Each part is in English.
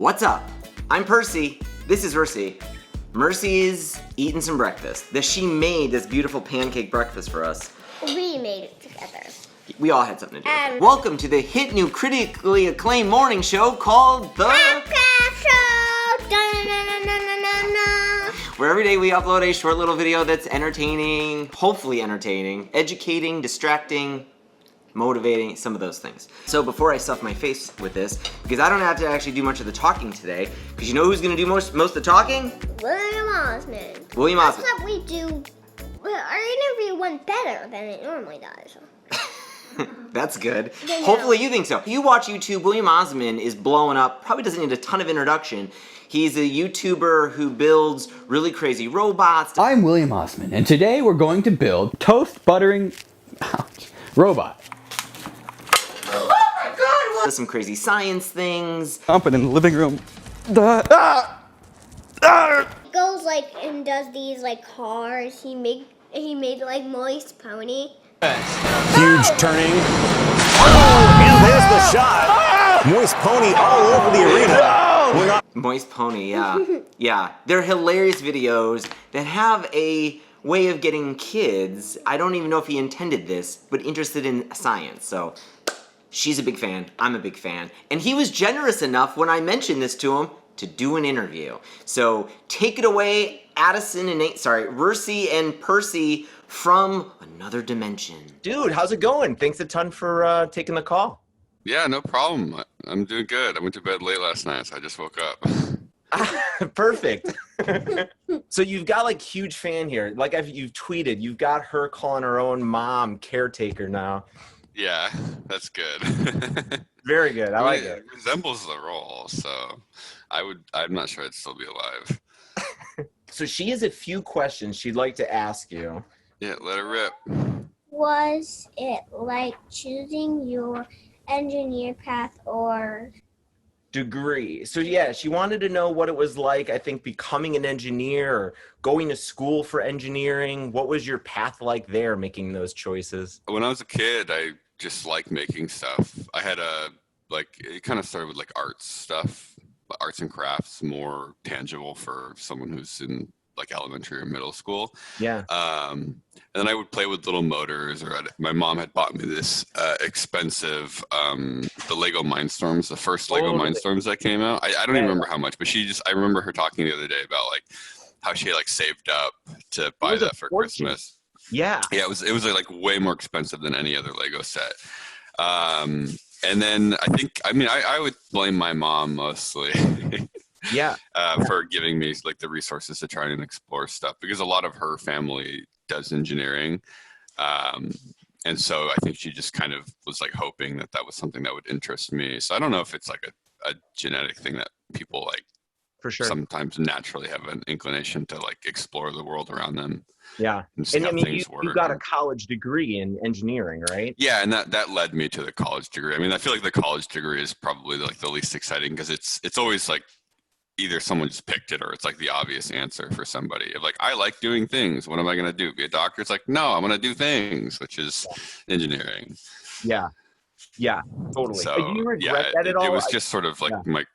What's up? I'm Percy. This is Mercy. Mercy is eating some breakfast. She made this beautiful pancake breakfast for us. We made it together. We all had something to do with it. Welcome to the hit new critically acclaimed morning show called The Show! Where every day we upload a short little video that's entertaining, hopefully entertaining, educating, distracting, motivating, some of those things. So before I stuff my face with this, because I don't have to actually do much of the talking today, because you know who's going to do most of the talking? William Osman. William Osman. That's what we do. Well, our interview went better than it normally does. That's good. Hopefully you think so. If you watch YouTube, William Osman is blowing up, probably doesn't need a ton of introduction. He's a YouTuber who builds really crazy robots. I'm William Osman, and today we're going to build toast buttering robot. Oh my God! Does some crazy science things. Pumping in the living room. Goes like and does these like cars. He made like Moist Pony. Huge turning. Oh, and there's the shot. Moist Pony all over the arena. Moist Pony, yeah. Yeah, they're hilarious videos that have a way of getting kids, I don't even know if he intended this, but interested in science. So she's a big fan, I'm a big fan. And he was generous enough when I mentioned this to him to do an interview. So take it away, Mercy and Percy from another dimension. Dude, how's it going? Thanks a ton for taking the call. Yeah, no problem. I'm doing good. I went to bed late last night, so I just woke up. Perfect. So you've got like huge fan here. Like you've tweeted, you've got her calling her own mom caretaker now. Yeah, that's good. Very good. I like it. It resembles the role, so I'm not sure I'd still be alive. So she has a few questions she'd like to ask you. Yeah, let her rip. Was it like choosing your engineer path or Degree. So yeah, she wanted to know what it was like, I think, becoming an engineer or going to school for engineering. What was your path like there, making those choices? When I was a kid, I just liked making stuff. I had it kind of started with like arts stuff, arts and crafts, more tangible for someone who's in like elementary or middle school. Yeah. And then I would play with little motors, or my mom had bought me this expensive, the Lego Mindstorms, the first Lego Mindstorms that came out. I don't even remember how much, but I remember her talking the other day about like how she like saved up to buy that for Christmas. Yeah. Yeah, it was like way more expensive than any other Lego set. And then I would blame my mom mostly. Yeah. For giving me like the resources to try and explore stuff, because a lot of her family does engineering. And so I think she just kind of was like hoping that was something that would interest me. So I don't know if it's like a genetic thing that people like for sure sometimes naturally have an inclination to like explore the world around them. Yeah. And I mean, you got a college degree in engineering, right? Yeah, and that led me to the college degree. I mean, I feel like the college degree is probably like the least exciting, because it's always like either someone just picked it or it's like the obvious answer for somebody. If like, I like doing things, what am I going to do? Be a doctor? It's like, no, I'm going to do things, which is engineering. Yeah. Yeah, totally. So, do you regret that at all? It was just sort of like,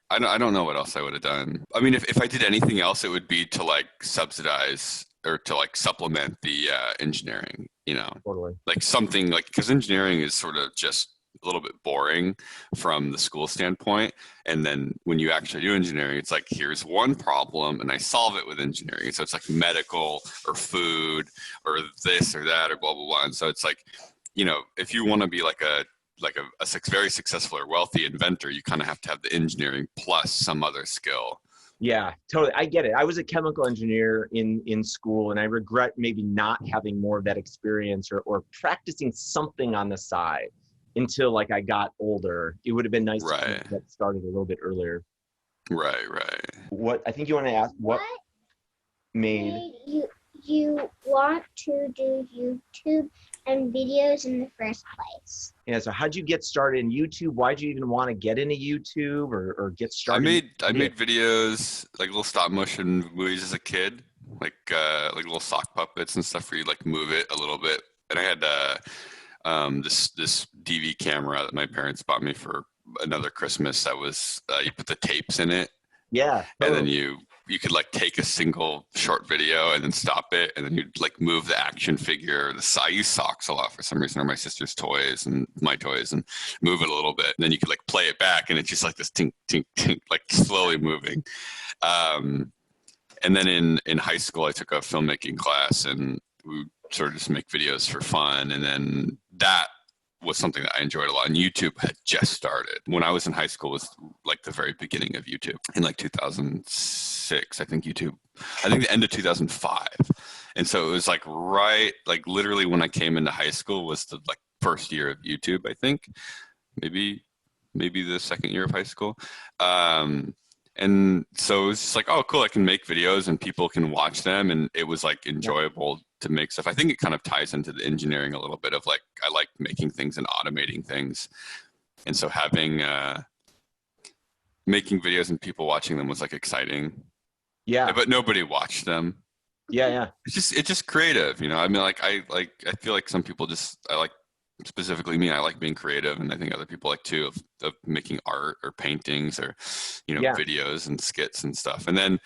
I don't know what else I would have done. I mean, if I did anything else, it would be to like subsidize or to like supplement the engineering, you know, totally. Like something like, because engineering is sort of just a little bit boring from the school standpoint, and then when you actually do engineering, it's like, here's one problem and I solve it with engineering. So it's like medical or food or this or that or blah blah blah. And so it's like, you know, if you want to be like a very successful or wealthy inventor, you kind of have to have the engineering plus some other skill. Yeah, totally. I get it. I was a chemical engineer in school, and I regret maybe not having more of that experience or practicing something on the side until like I got older. It would have been nice to get started a little bit earlier. Right. What I think you want to ask, what made you want to do YouTube and videos in the first place? Yeah, so how'd you get started in YouTube? Why'd you even want to get into YouTube or get started? I made videos, like little stop motion movies as a kid, like little sock puppets and stuff where you like move it a little bit. And I had this DV camera that my parents bought me for another Christmas that was you put the tapes in it Yeah. And then totally. you could like take a single short video and then stop it, and then you'd like move the action figure. I use socks a lot for some reason, or my sister's toys and my toys, and move it a little bit. And then you could like play it back, and it's just like this tink tink tink, like slowly moving. And then in high school, I took a filmmaking class, and we sort of just make videos for fun. And then that was something that I enjoyed a lot. And YouTube had just started. When I was in high school was like the very beginning of YouTube in like 2006. I think the end of 2005. And so it was like like literally when I came into high school was the like first year of YouTube, I think. Maybe the second year of high school. And so it was just like, oh, cool, I can make videos and people can watch them. And it was like enjoyable to make stuff. I think it kind of ties into the engineering a little bit of like, I like making things and automating things. And so having, making videos and people watching them was like exciting. Yeah. But nobody watched them. Yeah. It's just creative, you know? I mean, I feel like some people specifically me, I like being creative, and I think other people like too, of making art or paintings or, you know, videos and skits and stuff. And then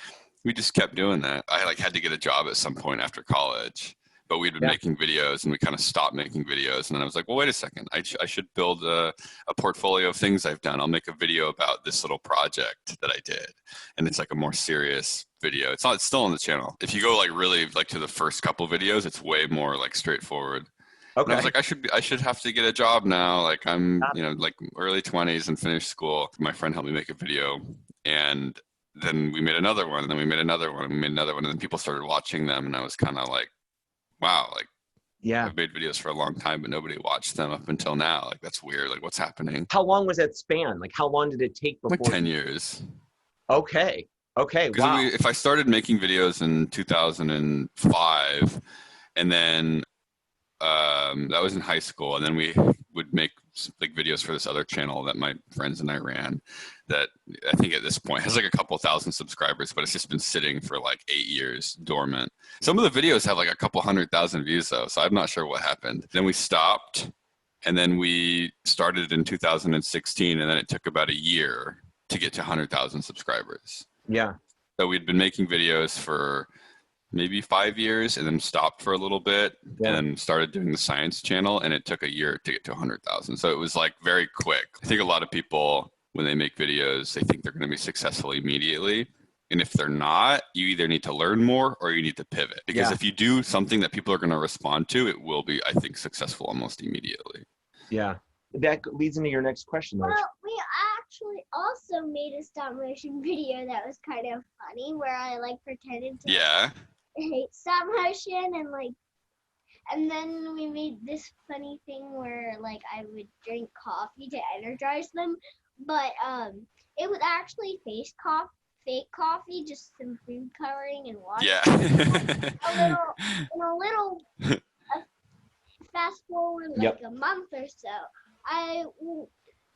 we just kept doing that. I like had to get a job at some point after college, but we'd been making videos, and we kind of stopped making videos. And then I was like, well, wait a second, I should build a portfolio of things I've done. I'll make a video about this little project that I did. And it's like a more serious video. It's still on the channel. If you go like really like to the first couple videos, it's way more like straightforward. Okay. And I was like, I should have to get a job now. Like I'm, you know, like early 20s and finished school. My friend helped me make a video, and then we made another one, and then we made another one, and we made another one, and then people started watching them, and I was kind of like, wow, like, I've made videos for a long time, but nobody watched them up until now. Like, that's weird. Like, what's happening? How long was that span? Like, how long did it take before? Like 10 years. Okay. Wow. If I started making videos in 2005, and then that was in high school, and then we would make like videos for this other channel that my friends and I ran, that I think at this point has like a couple thousand subscribers, but it's just been sitting for like 8 years dormant. Some of the videos have like a couple 100,000 views though, so I'm not sure what happened. Then we stopped, and then we started in 2016, and then it took about a year to get to 100,000 subscribers. Yeah. So we'd been making videos for maybe 5 years, and then stopped for a little bit, and then started doing the science channel, and it took a year to get to 100,000. So it was like very quick. I think a lot of people, when they make videos, they think they're going to be successful immediately. And if they're not, you either need to learn more or you need to pivot. Because if you do something that people are going to respond to, it will be, I think, successful almost immediately. Yeah. That leads into your next question, though. Well, we actually also made a stop motion video that was kind of funny, where I like pretended to hate stop motion, and then we made this funny thing where like I would drink coffee to energize them, but it was actually fake coffee, just some food coloring and water. a little fast forward like a month or so, I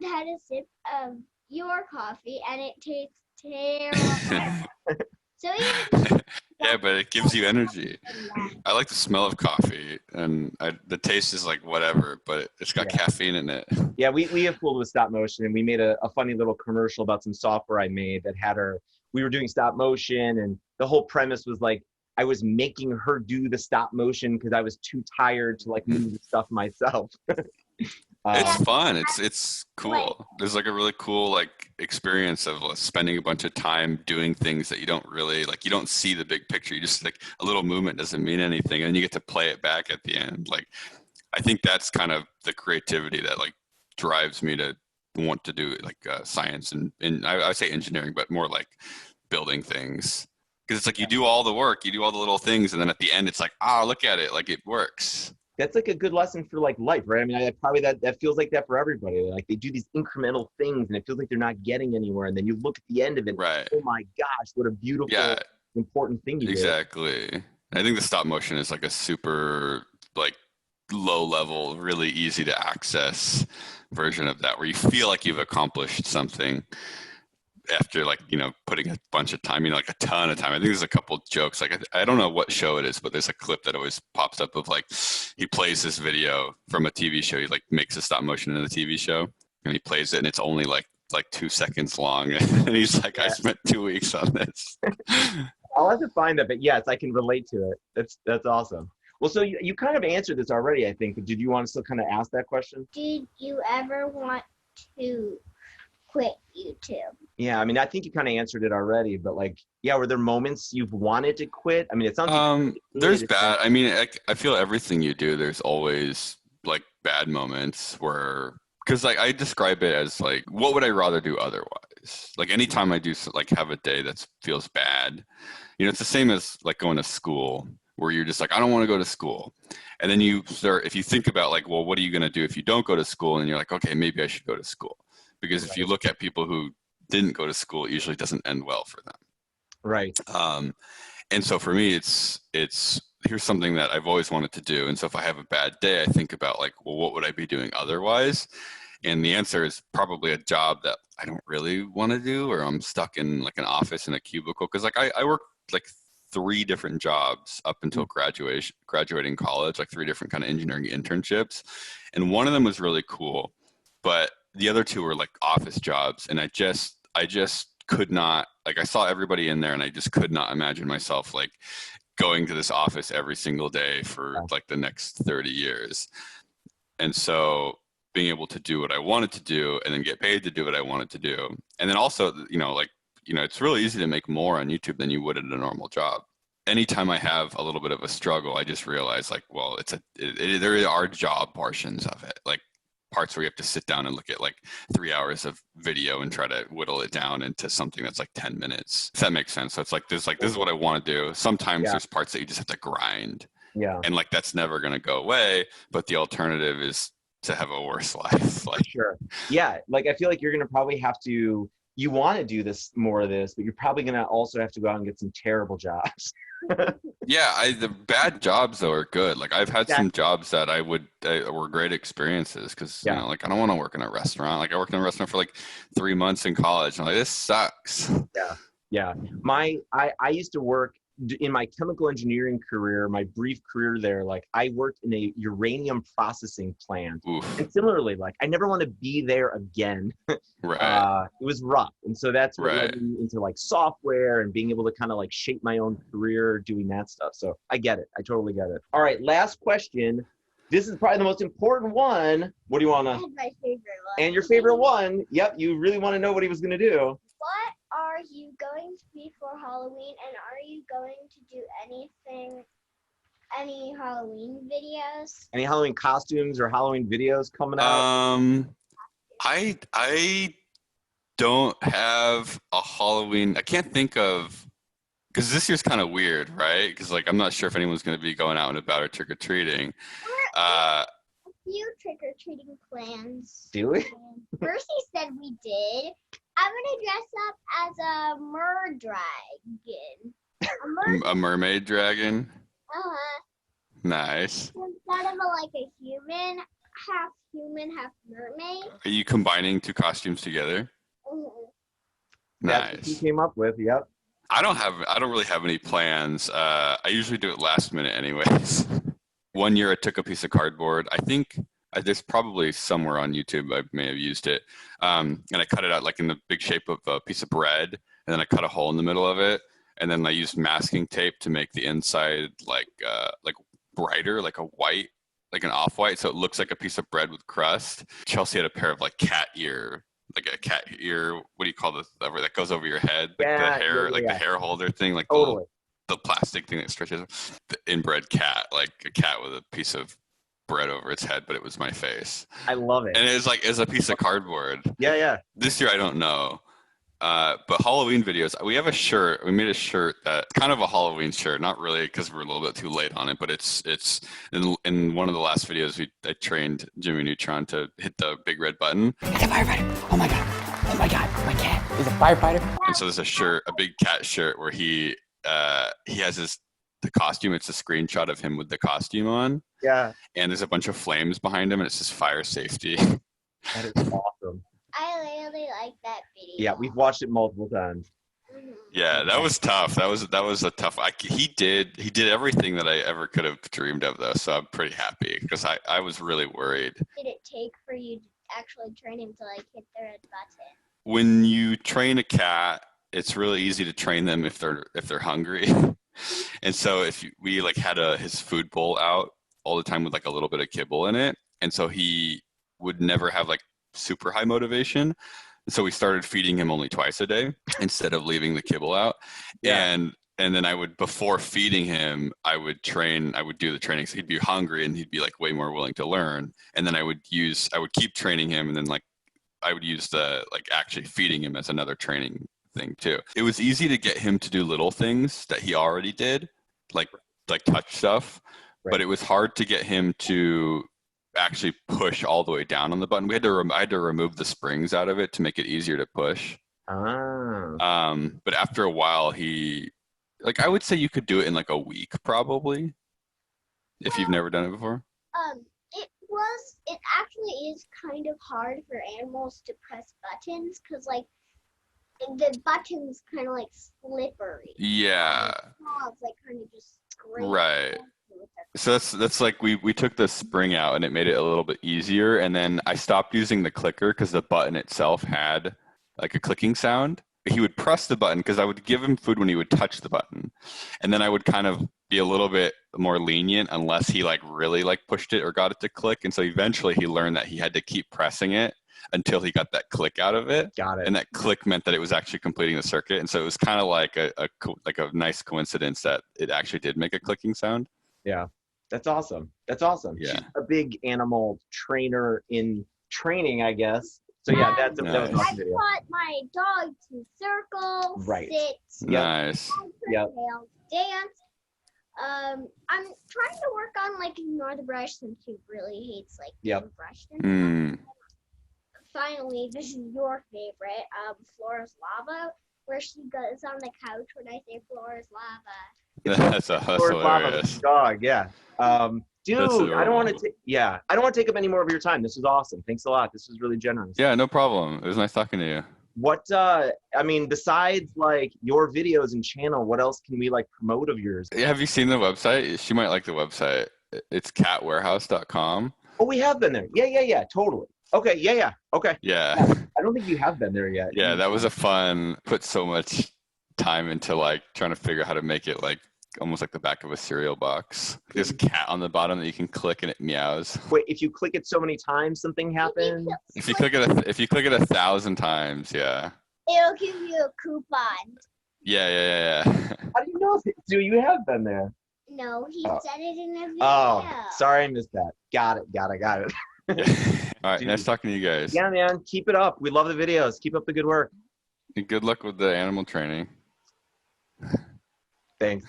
had a sip of your coffee, and it tastes terrible. So yeah, but it gives you energy. I like the smell of coffee, and the taste is like whatever, but it's got caffeine in it. Yeah, we have fooled with stop motion, and we made a funny little commercial about some software I made that had we were doing stop motion, and the whole premise was like I was making her do the stop motion because I was too tired to like move the stuff myself. It's fun. It's cool. There's like a really cool like experience of spending a bunch of time doing things that you don't really like. You don't see the big picture. You just like a little movement doesn't mean anything, and you get to play it back at the end. Like I think that's kind of the creativity that like drives me to want to do like science and I say engineering, but more like building things. Because it's like you do all the work, you do all the little things, and then at the end it's like, look at it, like it works. That's like a good lesson for like life, right? I mean, that feels like that for everybody. Like they do these incremental things, and it feels like they're not getting anywhere. And then you look at the end of it, right? Oh my gosh, what a beautiful, important thing you did. Exactly. I think the stop motion is like a super like low level, really easy to access version of that, where you feel like you've accomplished something after like, you know, putting a bunch of time, you know, like a ton of time. I think there's a couple jokes, like I don't know what show it is, but there's a clip that always pops up of like he plays this video from a TV show. He like makes a stop motion in a TV show, and he plays it, and it's only like like 2 seconds long. And he's like, I spent 2 weeks on this. I'll have to find that, but yes, I can relate to it. That's awesome. Well, so you kind of answered this already, I think, but did you want to still kind of ask that question? Did you ever want to quit YouTube? Yeah, I mean, I think you kind of answered it already, but like, yeah, were there moments you've wanted to quit? I mean, it sounds there's bad. I mean, I feel everything you do, there's always like bad moments where, because like I describe it as like, what would I rather do otherwise? Like anytime I do like have a day that feels bad, you know, it's the same as like going to school where you're just like, I don't want to go to school. And then you start, if you think about like, well, what are you going to do if you don't go to school? And you're like, okay, maybe I should go to school. Because if you look at people who didn't go to school, it usually doesn't end well for them. Right. And so for me, it's here's something that I've always wanted to do. And so if I have a bad day, I think about like, well, what would I be doing otherwise? And the answer is probably a job that I don't really want to do, or I'm stuck in like an office in a cubicle. Because like I worked like 3 different jobs up until graduating college, like 3 different kind of engineering internships. And one of them was really cool, but the other 2 were like office jobs. And I just could not, like I saw everybody in there and I just could not imagine myself like going to this office every single day for like the next 30 years. And so being able to do what I wanted to do and then get paid to do what I wanted to do. And then also, you know, like, you know, it's really easy to make more on YouTube than you would at a normal job. Anytime I have a little bit of a struggle, I just realize like, well, there are job portions of it, like parts where you have to sit down and look at like 3 hours of video and try to whittle it down into something that's like 10 minutes. If that makes sense. So it's like, this is what I want to do. Sometimes there's parts that you just have to grind. Yeah. And like, that's never going to go away. But the alternative is to have a worse life. Like, sure. Yeah. Like, I feel like you're going to probably have to, you want to do this, more of this, but you're probably going to also have to go out and get some terrible jobs. Yeah, the bad jobs though are good. Like I've had some jobs that were great experiences because you know, like I don't want to work in a restaurant. Like I worked in a restaurant for like 3 months in college. And I'm like, this sucks. Yeah. I used to work in my chemical engineering career, my brief career there. Like I worked in a uranium processing plant. Oof. And similarly, like I never want to be there again. Right. It was rough. And so that's what led me into like software and being able to kind of like shape my own career doing that stuff. So I get it. I totally get it. All right. Last question. This is probably the most important one. What do you want to? My favorite one. And your favorite one. Yep. You really want to know what he was going to do. What are you going to be for Halloween, and are you going to do any Halloween videos? Any Halloween costumes or Halloween videos coming out? I don't have a Halloween. I can't think of, because this year's kind of weird, right? Because like I'm not sure if anyone's going to be going out and about or trick or treating. A few trick or treating plans. Do we? Percy said we did. I'm gonna dress up as a dragon. A mermaid dragon? Uh-huh. Nice. Instead of like a human, half mermaid. Are you combining 2 costumes together? Mm-hmm. Nice. That's what you came up with, yep. I don't really have any plans. I usually do it last minute anyways. One year I took a piece of cardboard. I think there's probably somewhere on YouTube I may have used it. And I cut it out like in the big shape of a piece of bread. And then I cut a hole in the middle of it. And then I used masking tape to make the inside like brighter, like a white, like an off-white. So it looks like a piece of bread with crust. Chelsea had a pair of like cat ear, what do you call this, that goes over your head? Like the hair, the hair holder thing, like the plastic thing that stretches. The inbred cat, like a cat with a piece of bread over its head, but it was my face. I love it. And it's a piece of cardboard. Yeah. This year I don't know. But Halloween videos, we have a shirt. We made a shirt that kind of a Halloween shirt, not really because we're a little bit too late on it, but it's in one of the last videos I trained Jimmy Neutron to hit the big red button. It's a firefighter. Oh my god, my cat is a firefighter. And so there's a shirt, a big cat shirt where he has the costume. It's a screenshot of him with the costume on. Yeah. And there's a bunch of flames behind him, and it's just fire safety. That is awesome. I really like that video. Yeah, we've watched it multiple times. Yeah, that was tough. That was a tough. He did everything that I ever could have dreamed of, though. So I'm pretty happy because I was really worried. Did it take for you to actually train him to like hit the red button? when you train a cat, it's really easy to train them if they're hungry. And so we like had his food bowl out all the time with like a little bit of kibble in it, and so he would never have like super high motivation. So we started feeding him only twice a day instead of leaving the kibble out. Yeah. And then before feeding him, I would do the training. So he'd be hungry and he'd be like way more willing to learn. And then I would keep training him, and then like I would use the like actually feeding him as another training thing too. It was easy to get him to do little things that he already did, like touch stuff, but it was hard to get him to actually push all the way down on the button. I had to remove the springs out of it to make it easier to push. But after a while, I would say you could do it in like a week probably, if you've never done it before. It actually is kind of hard for animals to press buttons because like the button's kind of like slippery. Yeah. It's like kind of just scrape. Right. So that's like we took the spring out and it made it a little bit easier, and then I stopped using the clicker because the button itself had like a clicking sound. He would press the button because I would give him food when he would touch the button, and then I would kind of be a little bit more lenient unless he like really like pushed it or got it to click. And so eventually he learned that he had to keep pressing it until he got that click out of it. Got it. And that click meant that it was actually completing the circuit. And so it was kind of like a nice coincidence that it actually did make a clicking sound. Yeah, that's awesome. That's awesome. Yeah. She's a big animal trainer in training, I guess. So yeah, that was an awesome I video. taught my dog to circle, Right. sit, Nice. Yep. tail, dance. I'm trying to work on like ignore the brush since he really hates like being brushed. Finally, this is your favorite, Flora's Lava, where she goes on the couch when I say Flora's Lava. That's hilarious. Dog, yeah. Dude, That's I don't want to take up any more of your time. This was awesome. Thanks a lot. This was really generous. Yeah, no problem. It was nice talking to you. What besides like your videos and channel, what else can we like promote of yours? Have you seen the website? She might like the website. It's catwarehouse.com. Oh, we have been there. Yeah, totally. Okay, yeah. Okay. Yeah. I don't think you have been there yet. Yeah, that was put so much time into like trying to figure out how to make it like almost like the back of a cereal box. There's a cat on the bottom that you can click and it meows. Wait, if you click it so many times, something happens? If you click it 1,000 times, yeah. It'll give you a coupon. Yeah. How do you know this? Dude, you have been there. No, he said it in a video. Oh, sorry I missed that. Got it. All right, Dude. Nice talking to you guys. Yeah, man, keep it up. We love the videos. Keep up the good work. And good luck with the animal training. Thanks.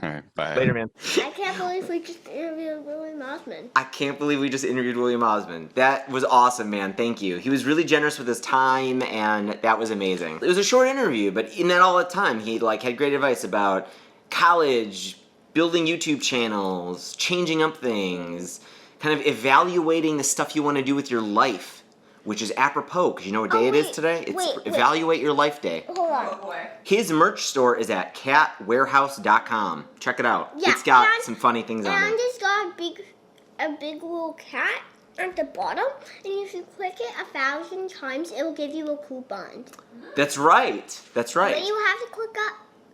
All right, bye. Later, man. I can't believe we just interviewed William Osman. I can't believe we just interviewed William Osman. That was awesome, man. Thank you. He was really generous with his time, and that was amazing. It was a short interview, but in that all the time, he like had great advice about college, building YouTube channels, changing up things, kind of evaluating the stuff you want to do with your life, which is apropos, because you know what day it is today? It's Evaluate Your Life Day. Hold on. His merch store is at catwarehouse.com. Check it out. Yeah, It's got some funny things on And it. it's got a big little cat at the bottom, and if you click it 1,000 times, it will give you a coupon. That's right. That's right. Then you have to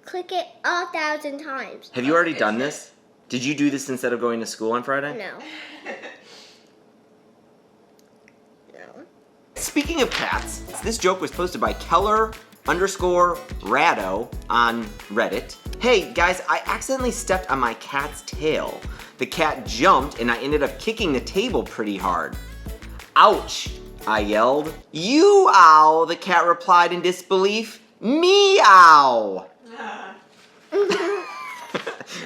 click it 1,000 times. Have you already done this? Did you do this instead of going to school on Friday? No. Speaking of cats, this joke was posted by Keller_Rado on Reddit. Hey guys, I accidentally stepped on my cat's tail. The cat jumped and I ended up kicking the table pretty hard. Ouch, I yelled. You ow, the cat replied in disbelief. Meow.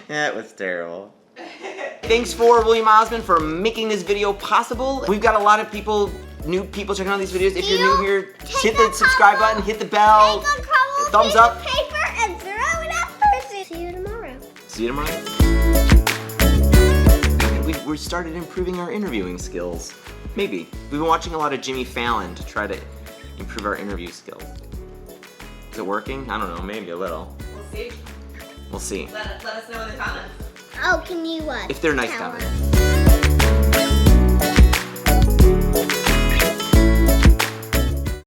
That was terrible. Thanks for William Osman for making this video possible. We've got a lot of new people checking out these videos. If you're new here, hit the subscribe button, hit the bell, thumbs up. Paper and throw it up. See you tomorrow. See you tomorrow. We started improving our interviewing skills. Maybe. We've been watching a lot of Jimmy Fallon to try to improve our interview skills. Is it working? I don't know, maybe a little. We'll see. We'll see. Let us know in the comments. Oh, can you If they're nice tell comments. us?